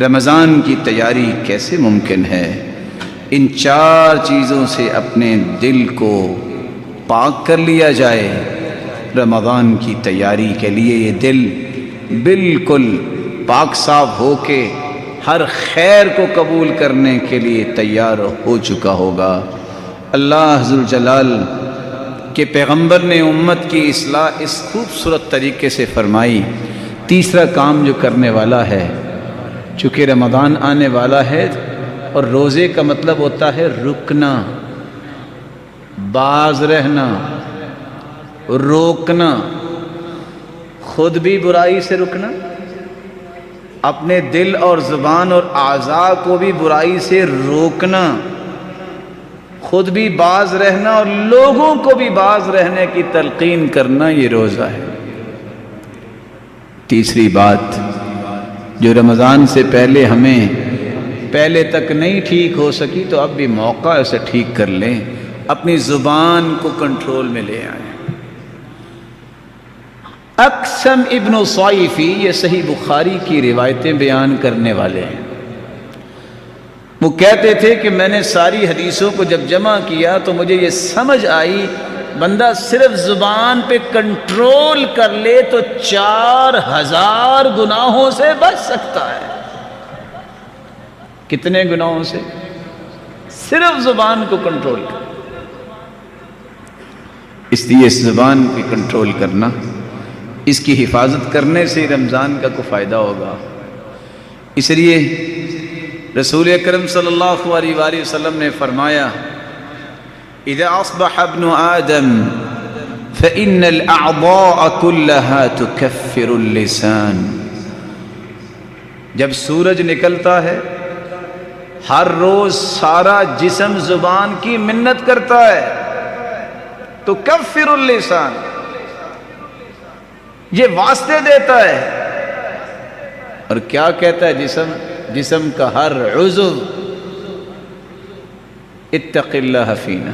رمضان کی تیاری کیسے ممکن ہے؟ ان 4 چیزوں سے اپنے دل کو پاک کر لیا جائے، رمضان کی تیاری کے لیے یہ دل بالکل پاک صاف ہو کے ہر خیر کو قبول کرنے کے لیے تیار ہو چکا ہوگا۔ اللہ ذوالجلال کے پیغمبر نے امت کی اصلاح اس خوبصورت طریقے سے فرمائی۔ تیسرا کام جو کرنے والا ہے، چونکہ رمضان آنے والا ہے اور روزے کا مطلب ہوتا ہے رکنا، باز رہنا، روکنا، خود بھی برائی سے رکنا، اپنے دل اور زبان اور اعضاء کو بھی برائی سے روکنا، خود بھی باز رہنا اور لوگوں کو بھی باز رہنے کی تلقین کرنا، یہ روزہ ہے۔ تیسری بات جو رمضان سے پہلے ہمیں پہلے تک نہیں ٹھیک ہو سکی تو اب بھی موقع ہے اسے ٹھیک کر لیں، اپنی زبان کو کنٹرول میں لے آئیں۔ اقسم ابن صیفی، یہ صحیح بخاری کی روایتیں بیان کرنے والے ہیں، وہ کہتے تھے کہ میں نے ساری حدیثوں کو جب جمع کیا تو مجھے یہ سمجھ آئی بندہ صرف زبان پہ کنٹرول کر لے تو 4000 گناہوں سے بچ سکتا ہے۔ کتنے گناہوں سے؟ صرف زبان کو کنٹرول کر۔ اس لیے اس زبان کی کنٹرول کرنا، اس کی حفاظت کرنے سے رمضان کا کوئی فائدہ ہوگا۔ اس لیے رسول اکرم صلی اللہ علیہ وآلہ وسلم نے فرمایا، اذا اصبح ابن آدم فإن الأعضاء كلها تكفر اللسان۔ جب سورج نکلتا ہے ہر روز سارا جسم زبان کی منت کرتا ہے، تو کفر اللسان، یہ واسطے دیتا ہے۔ اور کیا کہتا ہے جسم کا ہر عضو، اتق اللہ فینا،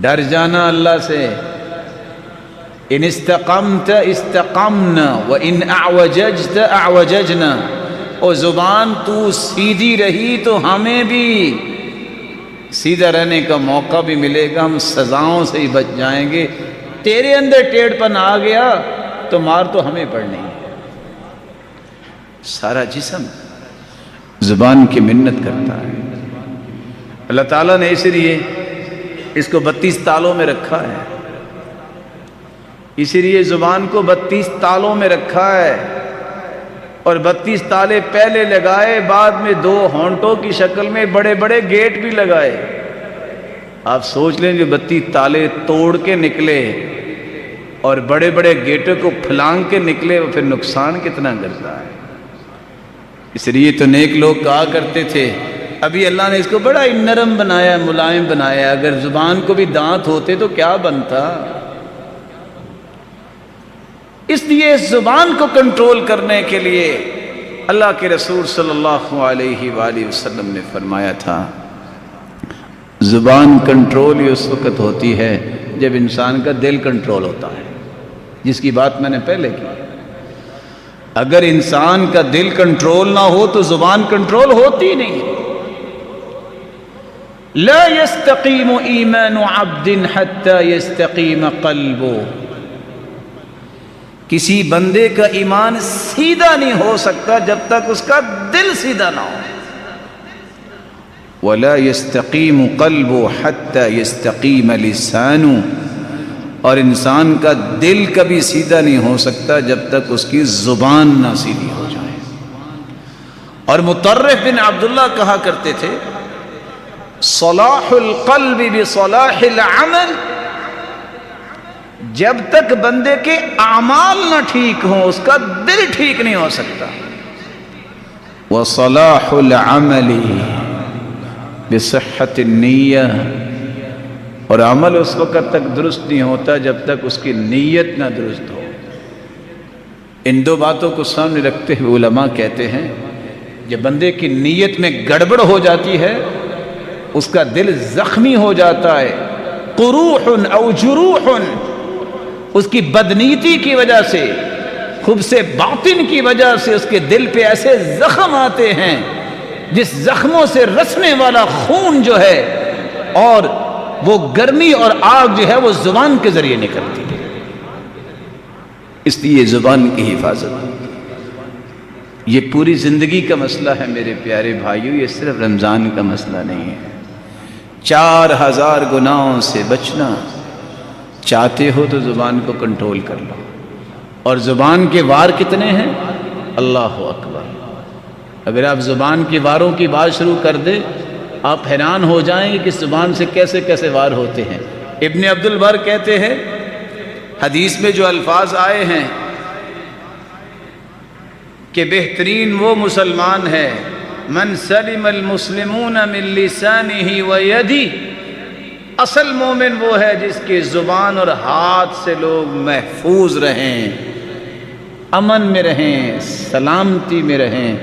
ڈر جانا اللہ سے۔ ان استقمت استقمنا وان اعوججت اعوججنا، اور زبان تو سیدھی رہی تو ہمیں بھی سیدھا رہنے کا موقع بھی ملے گا، ہم سزاؤں سے ہی بچ جائیں گے۔ تیرے اندر ٹیڑھ پن آ گیا تو مار تو ہمیں پڑنی ہے۔ سارا جسم زبان کی منت کرتا ہے۔ اللہ تعالیٰ نے اس لیے اس کو 32 تالوں میں رکھا ہے، اسی لیے زبان کو 32 تالوں میں رکھا ہے، اور 32 تالے پہلے لگائے، بعد میں 2 ہونٹوں کی شکل میں بڑے بڑے گیٹ بھی لگائے۔ آپ سوچ لیں جو 32 تالے توڑ کے نکلے اور بڑے بڑے گیٹوں کو پھلانگ کے نکلے، وہ پھر نقصان کتنا کرتا ہے۔ اس لیے تو نیک لوگ کہا کرتے تھے، ابھی اللہ نے اس کو بڑا نرم بنایا، ملائم بنایا، اگر زبان کو بھی دانت ہوتے تو کیا بنتا۔ اس لیے اس زبان کو کنٹرول کرنے کے لیے اللہ کے رسول صلی اللہ علیہ وآلہ وسلم نے فرمایا تھا، زبان کنٹرول ہی اس وقت ہوتی ہے جب انسان کا دل کنٹرول ہوتا ہے، جس کی بات میں نے پہلے کی۔ اگر انسان کا دل کنٹرول نہ ہو تو زبان کنٹرول ہوتی نہیں۔ لا يستقيم ایمان عبد حتى يستقيم قلبه، کسی بندے کا ایمان سیدھا نہیں ہو سکتا جب تک اس کا دل سیدھا نہ ہو۔ ولا يستقيم قلبه حتى يستقيم لسانه، اور انسان کا دل کبھی سیدھا نہیں ہو سکتا جب تک اس کی زبان نہ سیدھی ہو جائے۔ اور مطرف بن عبداللہ کہا کرتے تھے، صلاح القلب بصلاح العمل، جب تک بندے کے اعمال نہ ٹھیک ہوں اس کا دل ٹھیک نہیں ہو سکتا۔ وصلاح العمل بصحت النیہ، اور عمل اس وقت تک درست نہیں ہوتا جب تک اس کی نیت نہ درست ہو۔ ان 2 باتوں کو سامنے رکھتے ہوئے علماء کہتے ہیں، جب بندے کی نیت میں گڑبڑ ہو جاتی ہے، اس کا دل زخمی ہو جاتا ہے، قروح او جروح، اس کی بدنیتی کی وجہ سے خبث باطن کی وجہ سے اس کے دل پہ ایسے زخم آتے ہیں جس زخموں سے رسنے والا خون جو ہے اور وہ گرمی اور آگ جو ہے وہ زبان کے ذریعے نکلتی ہے. اس لیے زبان کی حفاظت یہ پوری زندگی کا مسئلہ ہے میرے پیارے بھائیوں. یہ صرف رمضان کا مسئلہ نہیں ہے. 4000 گناہوں سے بچنا چاہتے ہو تو زبان کو کنٹرول کر لو. اور زبان کے وار کتنے ہیں؟ اللہ اکبر. اگر آپ زبان کے واروں کی بات شروع کر دیں آپ حیران ہو جائیں گے کہ زبان سے کیسے کیسے وار ہوتے ہیں. ابن عبد البر کہتے ہیں حدیث میں جو الفاظ آئے ہیں کہ بہترین وہ مسلمان ہے من سلم المسلمون من لسانہ و یدہ. اصل مومن وہ ہے جس کے زبان اور ہاتھ سے لوگ محفوظ رہیں، امن میں رہیں، سلامتی میں رہیں.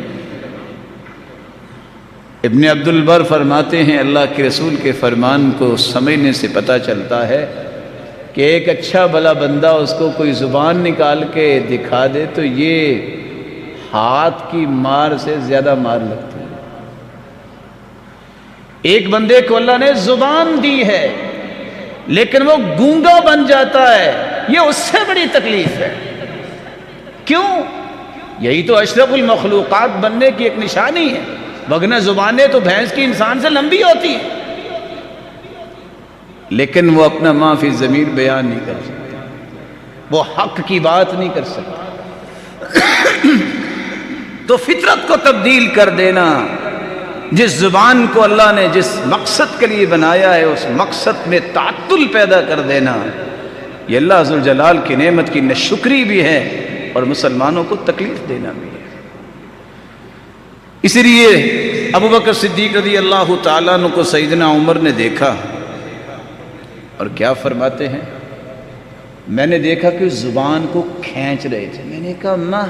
ابن عبد البر فرماتے ہیں اللہ کے رسول کے فرمان کو سمجھنے سے پتہ چلتا ہے کہ ایک اچھا بھلا بندہ اس کو کوئی زبان نکال کے دکھا دے تو یہ ہاتھ کی مار سے زیادہ مار لگتی ہے. ایک بندے کو اللہ نے زبان دی ہے لیکن وہ گونگا بن جاتا ہے، یہ اس سے بڑی تکلیف ہے. کیوں؟ یہی تو اشرف المخلوقات بننے کی ایک نشانی ہے. وگرنہ زبانیں تو بھینس کی انسان سے لمبی ہوتی ہیں لیکن وہ اپنا ما فی الضمیر بیان نہیں کر سکتا، وہ حق کی بات نہیں کر سکتا. تو فطرت کو تبدیل کر دینا، جس زبان کو اللہ نے جس مقصد کے لیے بنایا ہے اس مقصد میں تعطل پیدا کر دینا، یہ اللہ ذوالجلال کی نعمت کی ناشکری بھی ہے اور مسلمانوں کو تکلیف دینا بھی ہے. اسی لیے ابوبکر صدیق رضی اللہ تعالیٰ عنہ کو سیدنا عمر نے دیکھا اور کیا فرماتے ہیں، میں نے دیکھا کہ زبان کو کھینچ رہے تھے. میں نے کہا ما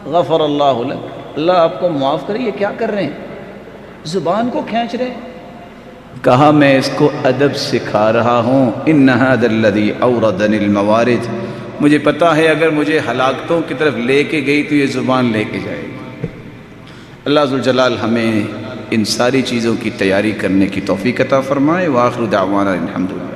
غفر اللہ لک، اللہ آپ کو معاف کرے، یہ کیا کر رہے ہیں؟ زبان کو کھینچ رہے ہیں. کہا میں اس کو ادب سکھا رہا ہوں. ان ھذا الذی اوردنی الموارد، مجھے پتا ہے اگر مجھے ہلاکتوں کی طرف لے کے گئی تو یہ زبان لے کے جائے گی. اللہ ذوالجلال ہمیں ان ساری چیزوں کی تیاری کرنے کی توفیق عطا فرمائے. وآخر دعوانا الحمدللہ.